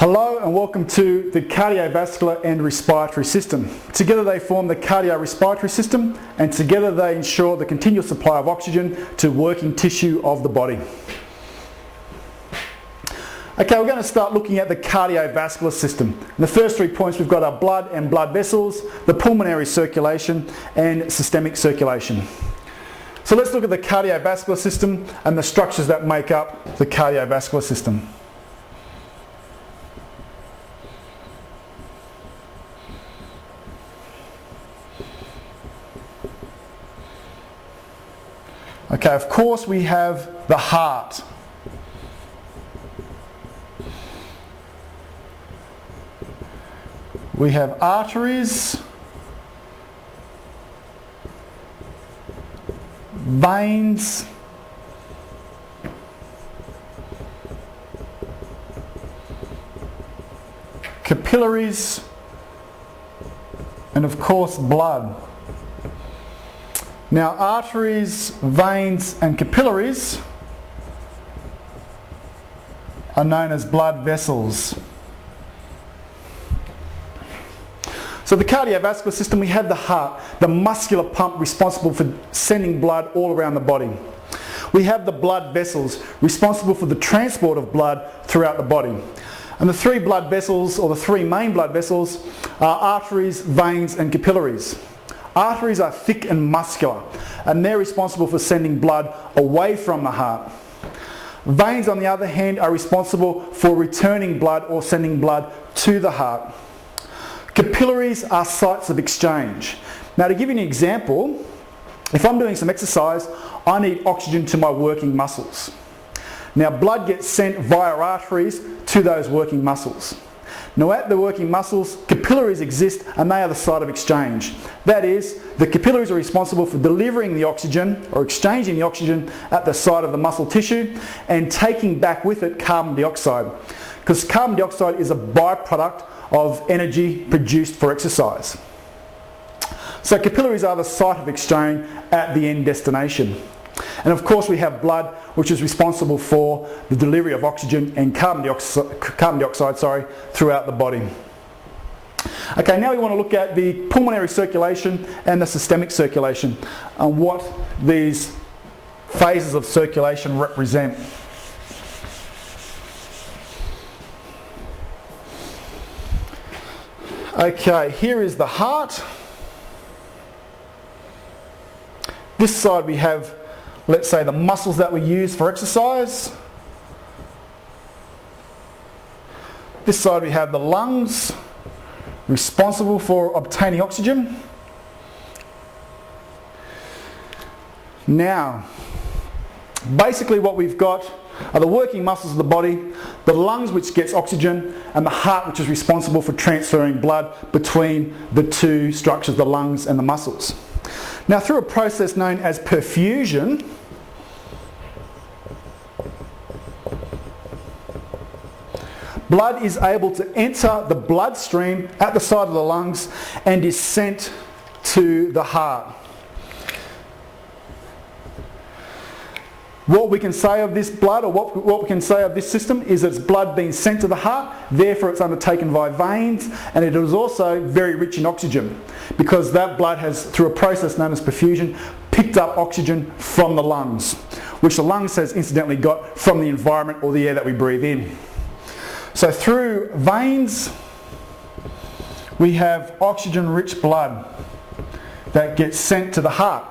Hello and welcome to the cardiovascular and respiratory system. Together they form the cardiorespiratory system, and together they ensure the continuous supply of oxygen to working tissue of the body. Okay, we're going to start looking at the cardiovascular system. In the first 3 points we've got our blood and blood vessels, the pulmonary circulation and systemic circulation. So let's look at the cardiovascular system and the structures that make up the cardiovascular system. Okay, of course we have the heart. We have arteries, veins, capillaries, and of course blood. Now, arteries, veins and capillaries are known as blood vessels. So the cardiovascular system, we have the heart, the muscular pump responsible for sending blood all around the body. We have the blood vessels responsible for the transport of blood throughout the body. And the three blood vessels, or the three main blood vessels, are arteries, veins and capillaries. Arteries are thick and muscular, and they're responsible for sending blood away from the heart. Veins, on the other hand, are responsible for returning blood or sending blood to the heart. Capillaries are sites of exchange. Now, to give you an example, if I'm doing some exercise, I need oxygen to my working muscles. Now, blood gets sent via arteries to those working muscles. Now, at the working muscles, capillaries exist, and they are the site of exchange. That is, the capillaries are responsible for delivering the oxygen or exchanging the oxygen at the site of the muscle tissue and taking back with it carbon dioxide, because carbon dioxide is a byproduct of energy produced for exercise. So capillaries are the site of exchange at the end destination. And of course we have blood, which is responsible for the delivery of oxygen and carbon dioxide throughout the body. Okay, now we want to look at the pulmonary circulation and the systemic circulation and what these phases of circulation represent. Okay, here is the heart. This side we have, let's say, the muscles that we use for exercise. This side we have the lungs, responsible for obtaining oxygen. Now, basically what we've got are the working muscles of the body, the lungs which gets oxygen, and the heart which is responsible for transferring blood between the two structures, the lungs and the muscles. Now, through a process known as perfusion, blood is able to enter the bloodstream at the side of the lungs and is sent to the heart. What we can say of this blood, or what we can say of this system, is that it's blood being sent to the heart, therefore it's undertaken by veins, and it is also very rich in oxygen, because that blood has, through a process known as perfusion, picked up oxygen from the lungs, which the lungs has incidentally got from the environment or the air that we breathe in. So through veins, we have oxygen-rich blood that gets sent to the heart.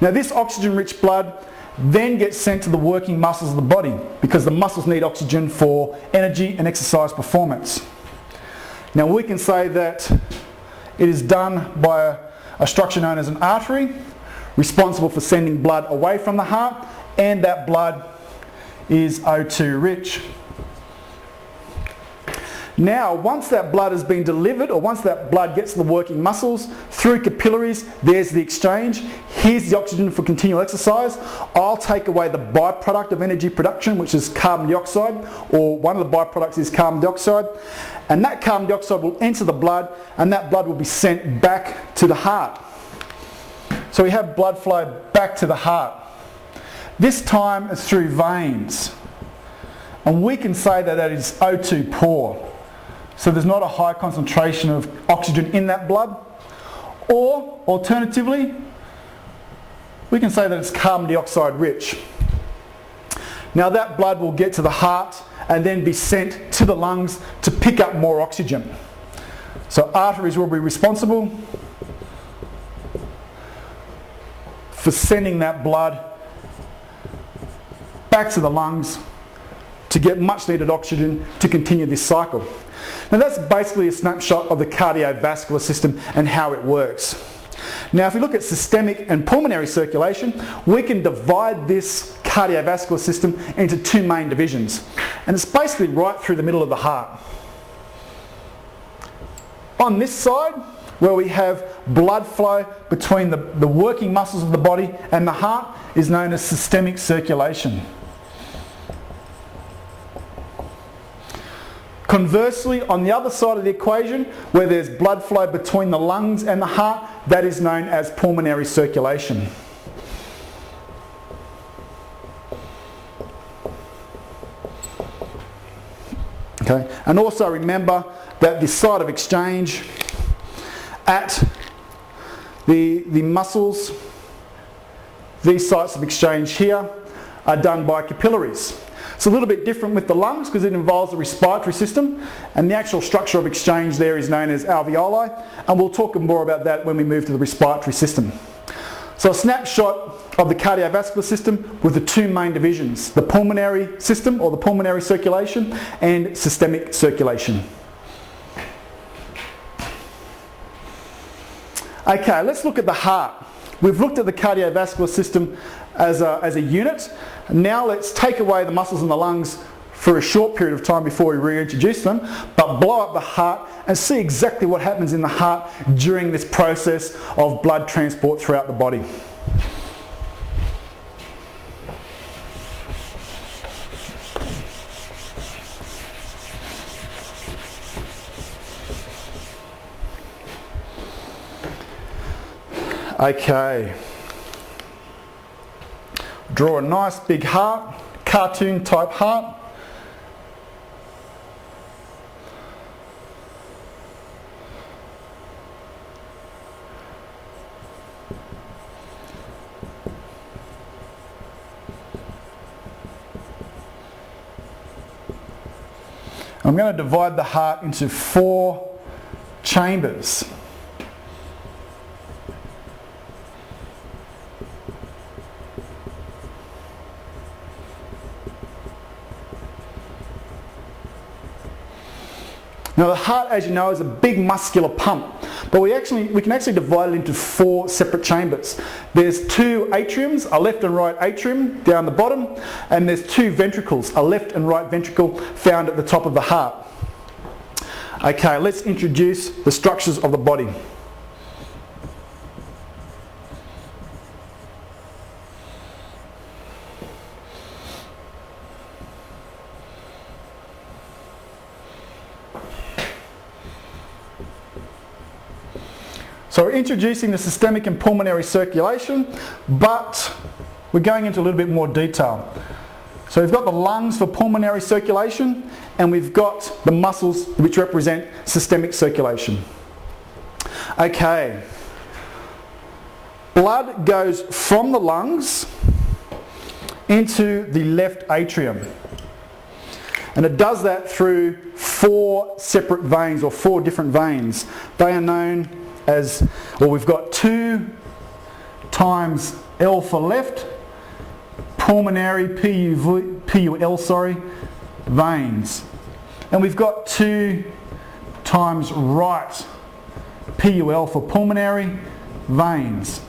Now, this oxygen-rich blood then gets sent to the working muscles of the body, because the muscles need oxygen for energy and exercise performance. Now, we can say that it is done by a structure known as an artery, responsible for sending blood away from the heart, and that blood is O2 rich. Now, once that blood has been delivered, or once that blood gets to the working muscles, through capillaries, there's the exchange. Here's the oxygen for continual exercise. I'll take away the byproduct of energy production, which is carbon dioxide, or one of the byproducts is carbon dioxide. And that carbon dioxide will enter the blood, and that blood will be sent back to the heart. So we have blood flow back to the heart. This time it's through veins. and we can say that that is O2 poor. So there's not a high concentration of oxygen in that blood. Or, alternatively, we can say that it's carbon dioxide rich. Now that blood will get to the heart and then be sent to the lungs to pick up more oxygen. So arteries will be responsible for sending that blood back to the lungs to get much needed oxygen to continue this cycle. Now that's basically a snapshot of the cardiovascular system and how it works. Now if we look at systemic and pulmonary circulation, we can divide this cardiovascular system into two main divisions, and it's basically right through the middle of the heart. On this side, where we have blood flow between the working muscles of the body and the heart, is known as systemic circulation. Conversely, on the other side of the equation, where there's blood flow between the lungs and the heart, that is known as pulmonary circulation. Okay, and also remember that the site of exchange at the muscles, these sites of exchange here, are done by capillaries. It's a little bit different with the lungs because it involves the respiratory system, and the actual structure of exchange there is known as alveoli, and we'll talk more about that when we move to the respiratory system. So a snapshot of the cardiovascular system with the two main divisions, the pulmonary system or the pulmonary circulation and systemic circulation. Okay, let's look at the heart. We've looked at the cardiovascular system as a unit. Now let's take away the muscles in the lungs for a short period of time before we reintroduce them, but blow up the heart and see exactly what happens in the heart during this process of blood transport throughout the body. Okay. Draw a nice big heart, cartoon type heart. I'm going to divide the heart into 4 chambers. Now the heart, as you know, is a big muscular pump, but we can actually divide it into 4 separate chambers. There's 2 atriums, a left and right atrium down the bottom, and there's 2 ventricles, a left and right ventricle found at the top of the heart. Okay, let's introduce the structures of the body. So we're introducing the systemic and pulmonary circulation, but we're going into a little bit more detail. So we've got the lungs for pulmonary circulation, and we've got the muscles which represent systemic circulation. Okay. Blood goes from the lungs into the left atrium. And it does that through 4 separate veins, or 4 different veins. They are known as, well, we've got 2 times L for left, pulmonary, PUL, veins. And we've got 2 times right, PUL for pulmonary, veins.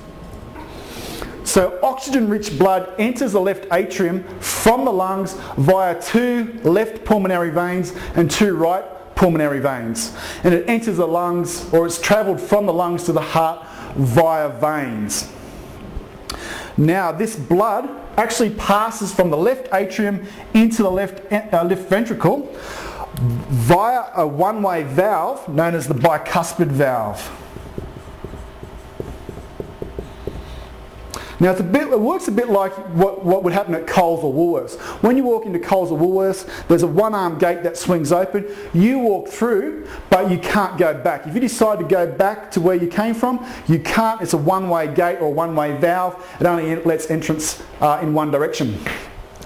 So oxygen-rich blood enters the left atrium from the lungs via 2 left pulmonary veins and 2 right pulmonary veins, and it enters the lungs, or it's travelled from the lungs to the heart via veins. Now this blood actually passes from the left atrium into the left ventricle via a one-way valve known as the bicuspid valve. Now it works a bit like what would happen at Coles or Woolworths. When you walk into Coles or Woolworths, there's a one-arm gate that swings open. You walk through, but you can't go back. If you decide to go back to where you came from, you can't. It's a one-way gate or one-way valve. It only lets entrance in one direction.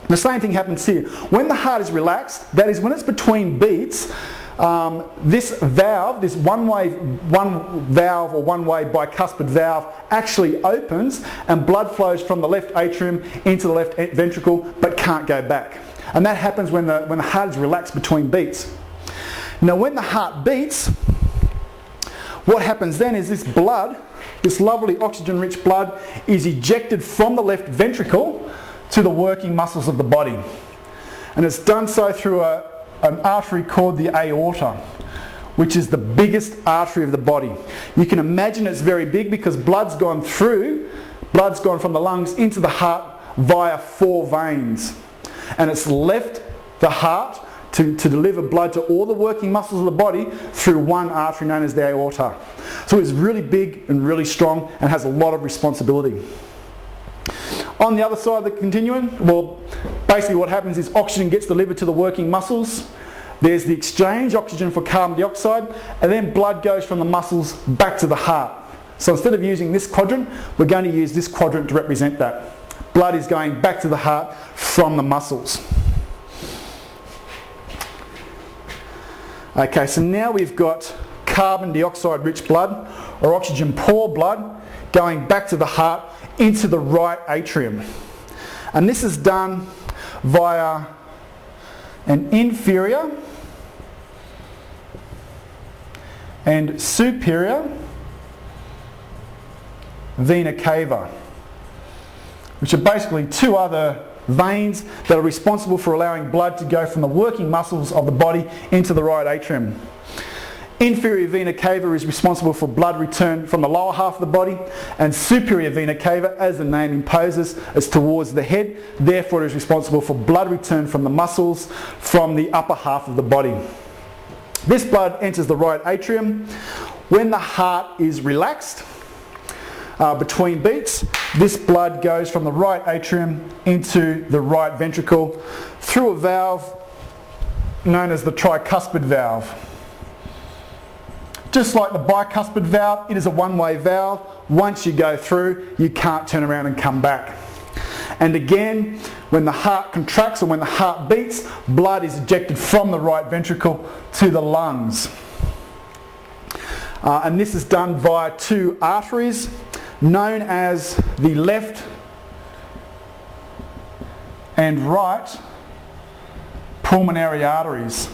The same thing happens here. When the heart is relaxed, that is when it's between beats, this valve, this one valve or one-way bicuspid valve actually opens and blood flows from the left atrium into the left ventricle but can't go back. And that happens when the heart is relaxed between beats. Now when the heart beats, what happens then is this blood, this lovely oxygen-rich blood, is ejected from the left ventricle to the working muscles of the body. And it's done so through an artery called the aorta, which is the biggest artery of the body. You can imagine it's very big because blood's gone from the lungs into the heart via 4 veins. And it's left the heart to deliver blood to all the working muscles of the body through one artery known as the aorta. So it's really big and really strong and has a lot of responsibility. On the other side of the continuum, well, basically what happens is oxygen gets delivered to the working muscles. There's the exchange, oxygen for carbon dioxide, and then blood goes from the muscles back to the heart. So instead of using this quadrant, we're going to use this quadrant to represent that. Blood is going back to the heart from the muscles. Okay, so now we've got carbon dioxide rich blood or oxygen poor blood going back to the heart into the right atrium. And this is done via an inferior and superior vena cava, which are basically 2 other veins that are responsible for allowing blood to go from the working muscles of the body into the right atrium. Inferior vena cava is responsible for blood return from the lower half of the body, and superior vena cava, as the name imposes, is towards the head. Therefore, it is responsible for blood return from the muscles from the upper half of the body. This blood enters the right atrium. When the heart is relaxed between beats, this blood goes from the right atrium into the right ventricle through a valve known as the tricuspid valve. Just like the bicuspid valve, it is a one-way valve. Once you go through, you can't turn around and come back. And again, when the heart contracts or when the heart beats, blood is ejected from the right ventricle to the lungs. And this is done via 2 arteries known as the left and right pulmonary arteries.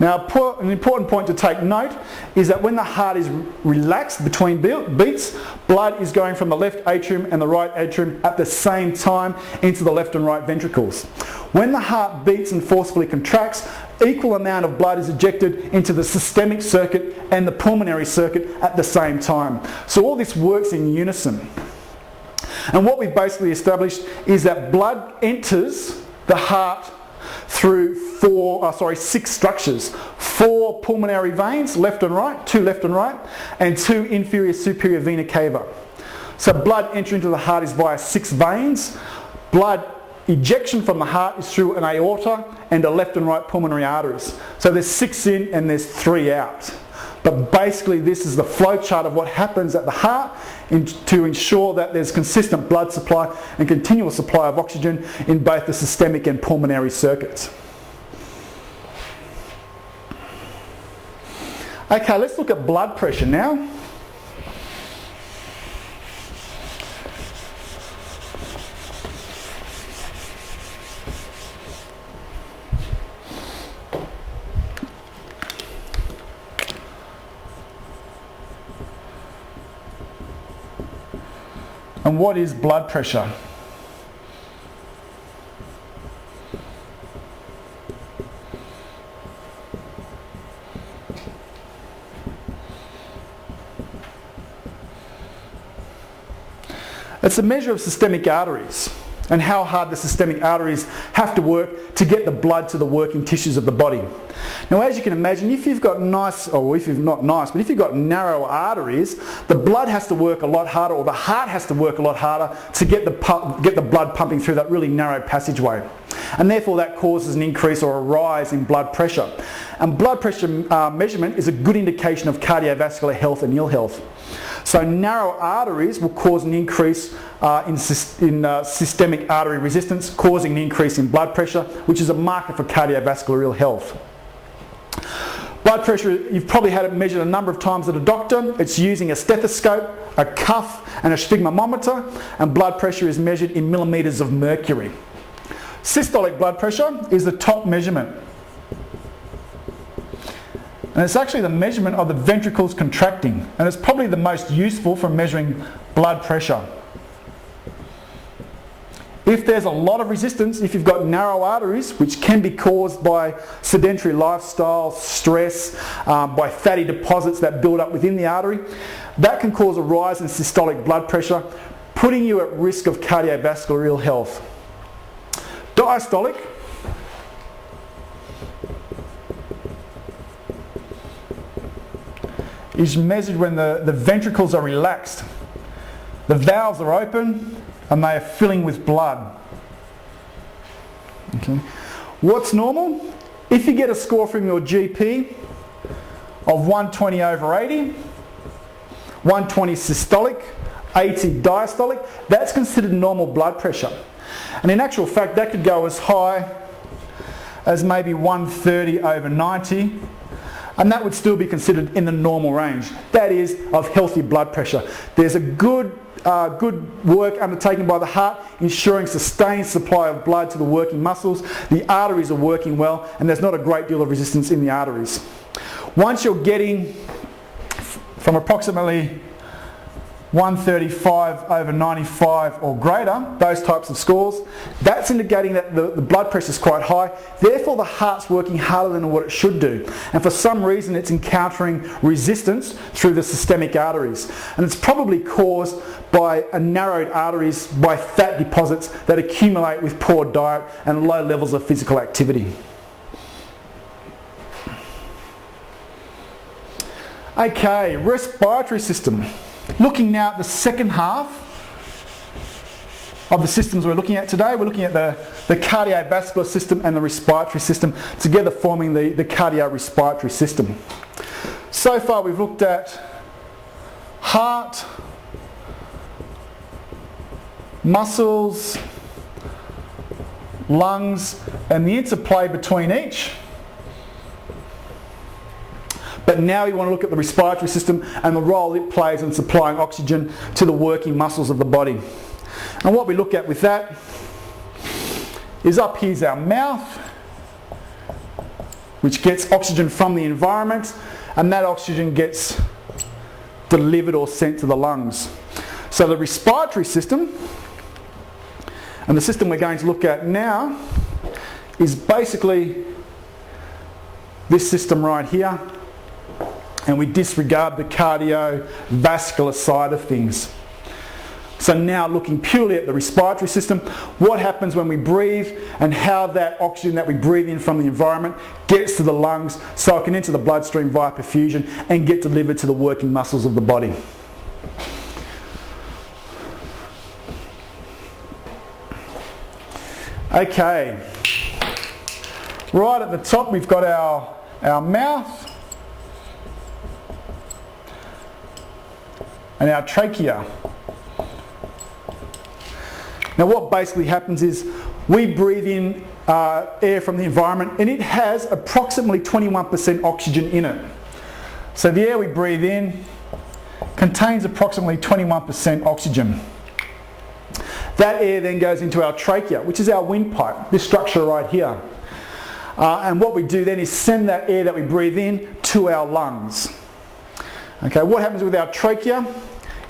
Now, an important point to take note is that when the heart is relaxed between beats, blood is going from the left atrium and the right atrium at the same time into the left and right ventricles. When the heart beats and forcefully contracts, equal amount of blood is ejected into the systemic circuit and the pulmonary circuit at the same time. So all this works in unison. And what we've basically established is that blood enters the heart through 6 structures. 4 pulmonary veins, left and right, 2 left and right, and 2 inferior superior vena cava. So blood entry into the heart is via 6 veins. Blood ejection from the heart is through an aorta and the left and right pulmonary arteries. So there's 6 in and there's 3 out. But basically this is the flow chart of what happens at the heart to ensure that there's consistent blood supply and continual supply of oxygen in both the systemic and pulmonary circuits. Okay, let's look at blood pressure now. And what is blood pressure? It's a measure of systemic arteries and how hard the systemic arteries have to work to get the blood to the working tissues of the body. Now, as you can imagine, if you've got if you've got narrow arteries, the blood has to work a lot harder, or the heart has to work a lot harder to get the blood pumping through that really narrow passageway. And therefore that causes an increase or a rise in blood pressure. And blood pressure measurement is a good indication of cardiovascular health and ill health. So narrow arteries will cause an increase in systemic artery resistance, causing an increase in blood pressure, which is a marker for cardiovascular ill health. Blood pressure, you've probably had it measured a number of times at a doctor. It's using a stethoscope, a cuff and a sphygmomanometer, and blood pressure is measured in millimetres of mercury. Systolic blood pressure is the top measurement. And it's actually the measurement of the ventricles contracting, and it's probably the most useful for measuring blood pressure. If there's a lot of resistance, if you've got narrow arteries, which can be caused by sedentary lifestyle, stress, by fatty deposits that build up within the artery, that can cause a rise in systolic blood pressure, putting you at risk of cardiovascular ill health. Diastolic is measured when the ventricles are relaxed. The valves are open and they are filling with blood. Okay. What's normal? If you get a score from your GP of 120 over 80, 120 systolic, 80 diastolic, that's considered normal blood pressure. And in actual fact, that could go as high as maybe 130 over 90, and that would still be considered in the normal range. That is, of healthy blood pressure. There's a good work undertaken by the heart, ensuring sustained supply of blood to the working muscles. The arteries are working well, and there's not a great deal of resistance in the arteries. Once you're getting from approximately 135 over 95 or greater, those types of scores, that's indicating that the blood pressure is quite high. Therefore the heart's working harder than what it should do, and for some reason it's encountering resistance through the systemic arteries, and it's probably caused by narrowed arteries by fat deposits that accumulate with poor diet and low levels of physical activity. Okay, respiratory system. Looking now at the second half of the systems we're looking at today, we're looking at the cardiovascular system and the respiratory system, together forming the cardiorespiratory system. So far we've looked at heart, muscles, lungs, and the interplay between each. But now we want to look at the respiratory system and the role it plays in supplying oxygen to the working muscles of the body. And what we look at with that is, up here's our mouth, which gets oxygen from the environment, and that oxygen gets delivered or sent to the lungs. So the respiratory system, and the system we're going to look at now, is basically this system right here, and we disregard the cardiovascular side of things. So now looking purely at the respiratory system, what happens when we breathe and how that oxygen that we breathe in from the environment gets to the lungs so it can enter the bloodstream via perfusion and get delivered to the working muscles of the body. Okay, right at the top we've got our mouth and our trachea. Now what basically happens is we breathe in air from the environment, and it has approximately 21% oxygen in it. So the air we breathe in contains approximately 21% oxygen. That air then goes into our trachea, which is our windpipe, this structure right here. And what we do then is send that air that we breathe in to our lungs. Okay, what happens with our trachea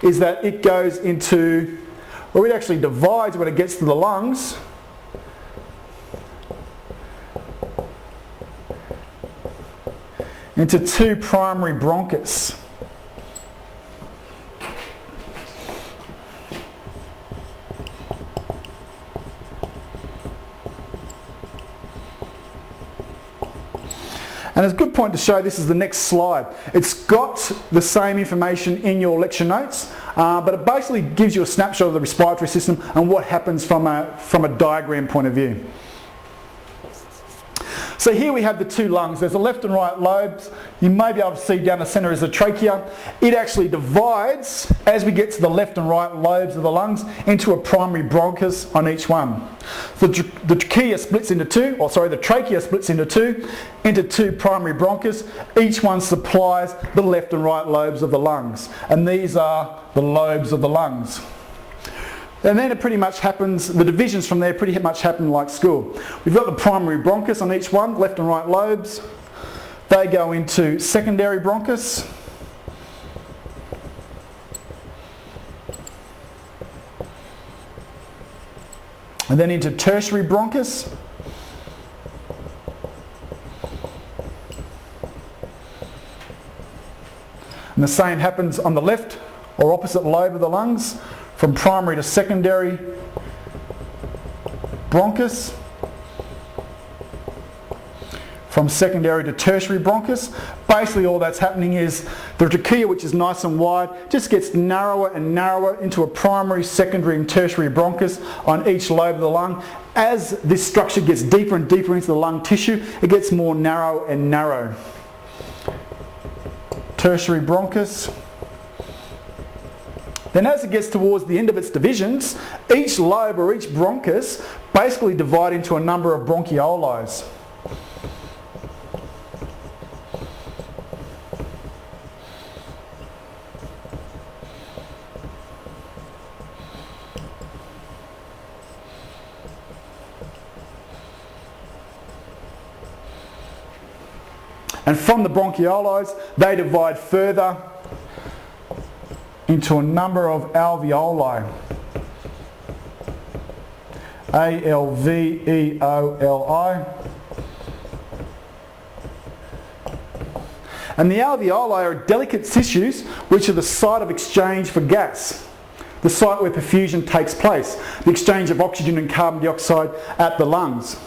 is that it goes into, or it actually divides when it gets to the lungs into two primary bronchus. And it's a good point to show this is the next slide. It's got the same information in your lecture notes, but it basically gives you a snapshot of the respiratory system and what happens from a diagram point of view. So here we have the two lungs. There's the left and right lobes. You may be able to see down the centre is the trachea. It actually divides, as we get to the left and right lobes of the lungs, into a primary bronchus on each one. The trachea splits into two, the trachea splits into two primary bronchus. Each one supplies the left and right lobes of the lungs. And these are the lobes of the lungs. And then it pretty much happens, the divisions from there pretty much happen like school. We've got the primary bronchus on each one, left and right lobes. They go into secondary bronchus. And then into tertiary bronchus. And the same happens on the left or opposite lobe of the lungs, from primary to secondary bronchus, from secondary to tertiary bronchus. Basically all that's happening is the trachea, which is nice and wide, just gets narrower and narrower into a primary, secondary and tertiary bronchus on each lobe of the lung. As this structure gets deeper and deeper into the lung tissue, it gets more narrow and narrow. Tertiary bronchus. Then as it gets towards the end of its divisions, each lobe or each bronchus basically divide into a number of bronchioles. And from the bronchioles, they divide further into a number of alveoli. A-L-V-E-O-L-I. And the alveoli are delicate tissues which are the site of exchange for gas, the site where perfusion takes place, the exchange of oxygen and carbon dioxide at the lungs.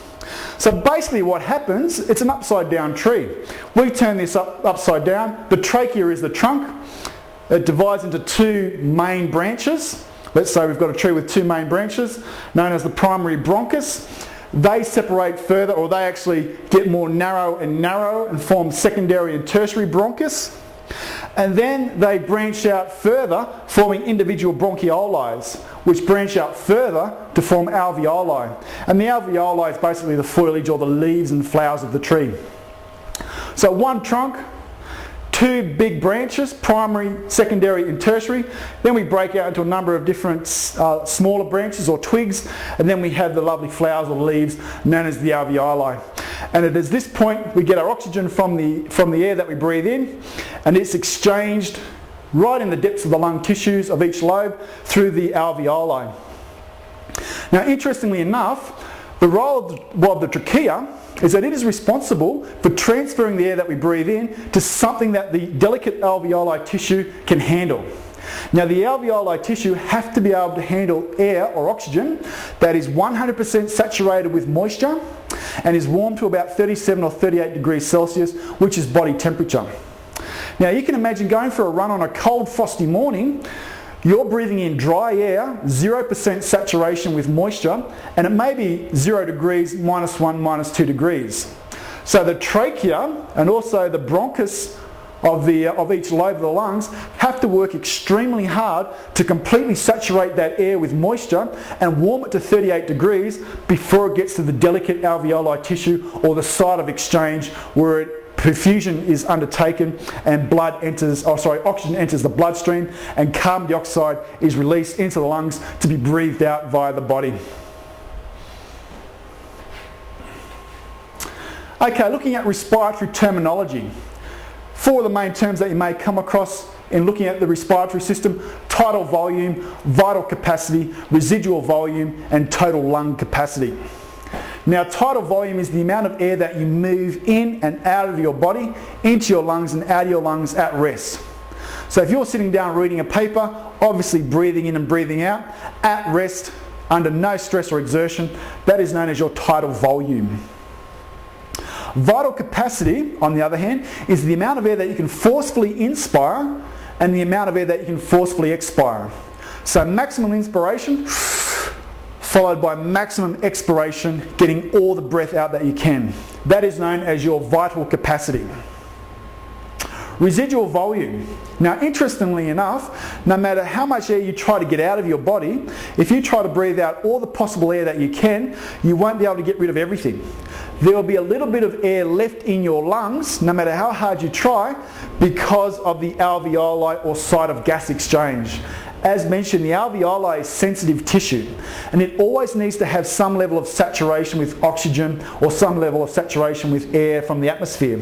So basically what happens, it's an upside down tree. We turn this upside down. The trachea is the trunk. It divides into two main branches. Let's say we've got a tree with two main branches, known as the primary bronchus. They separate further, or they actually get more narrow and form secondary and tertiary bronchus. And then they branch out further, forming individual bronchioles, which branch out further to form alveoli. And the alveoli is basically the foliage or the leaves and flowers of the tree. So one trunk, two big branches, primary, secondary and tertiary. Then we break out into a number of different smaller branches or twigs, and then we have the lovely flowers or leaves known as the alveoli. And it is this point we get our oxygen from the air that we breathe in, and it's exchanged right in the depths of the lung tissues of each lobe through the alveoli. Now interestingly enough, the role of the trachea is that it is responsible for transferring the air that we breathe in to something that the delicate alveoli tissue can handle. Now the alveoli tissue have to be able to handle air or oxygen that is 100% saturated with moisture and is warm to about 37 or 38 degrees Celsius, which is body temperature. Now you can imagine going for a run on a cold frosty morning. You're breathing in dry air, 0% saturation with moisture, and it may be 0 degrees, -1, -2 degrees. So the trachea and also the bronchus of each lobe of the lungs have to work extremely hard to completely saturate that air with moisture and warm it to 38 degrees before it gets to the delicate alveoli tissue, or the site of exchange where perfusion is undertaken and oxygen enters the bloodstream and carbon dioxide is released into the lungs to be breathed out via the body. Okay, looking at respiratory terminology. Four of the main terms that you may come across in looking at the respiratory system: tidal volume, vital capacity, residual volume, and total lung capacity. Now tidal volume is the amount of air that you move in and out of your body, into your lungs and out of your lungs at rest. So if you're sitting down reading a paper, obviously breathing in and breathing out, at rest, under no stress or exertion, that is known as your tidal volume. Vital capacity, on the other hand, is the amount of air that you can forcefully inspire and the amount of air that you can forcefully expire. So maximum inspiration followed by maximum expiration, getting all the breath out that you can. That is known as your vital capacity. Residual volume. Now, interestingly enough, no matter how much air you try to get out of your body, if you try to breathe out all the possible air that you can, you won't be able to get rid of everything. There will be a little bit of air left in your lungs, no matter how hard you try, because of the alveoli or site of gas exchange. As mentioned, the alveoli is sensitive tissue, and it always needs to have some level of saturation with oxygen or some level of saturation with air from the atmosphere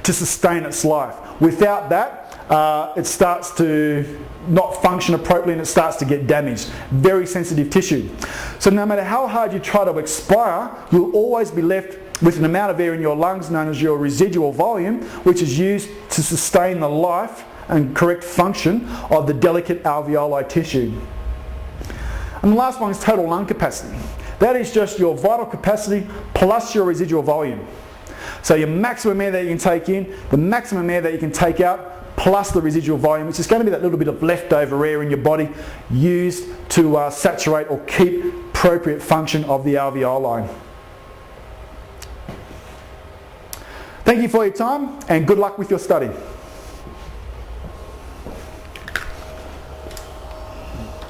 to sustain its life. Without that, it starts to not function appropriately and it starts to get damaged. Very sensitive tissue. So no matter how hard you try to expire, you'll always be left with an amount of air in your lungs known as your residual volume, which is used to sustain the life and correct function of the delicate alveoli tissue. And the last one is total lung capacity. That is just your vital capacity plus your residual volume. So your maximum air that you can take in, the maximum air that you can take out, plus the residual volume, which is going to be that little bit of leftover air in your body used to saturate or keep appropriate function of the alveoli. Thank you for your time and good luck with your study.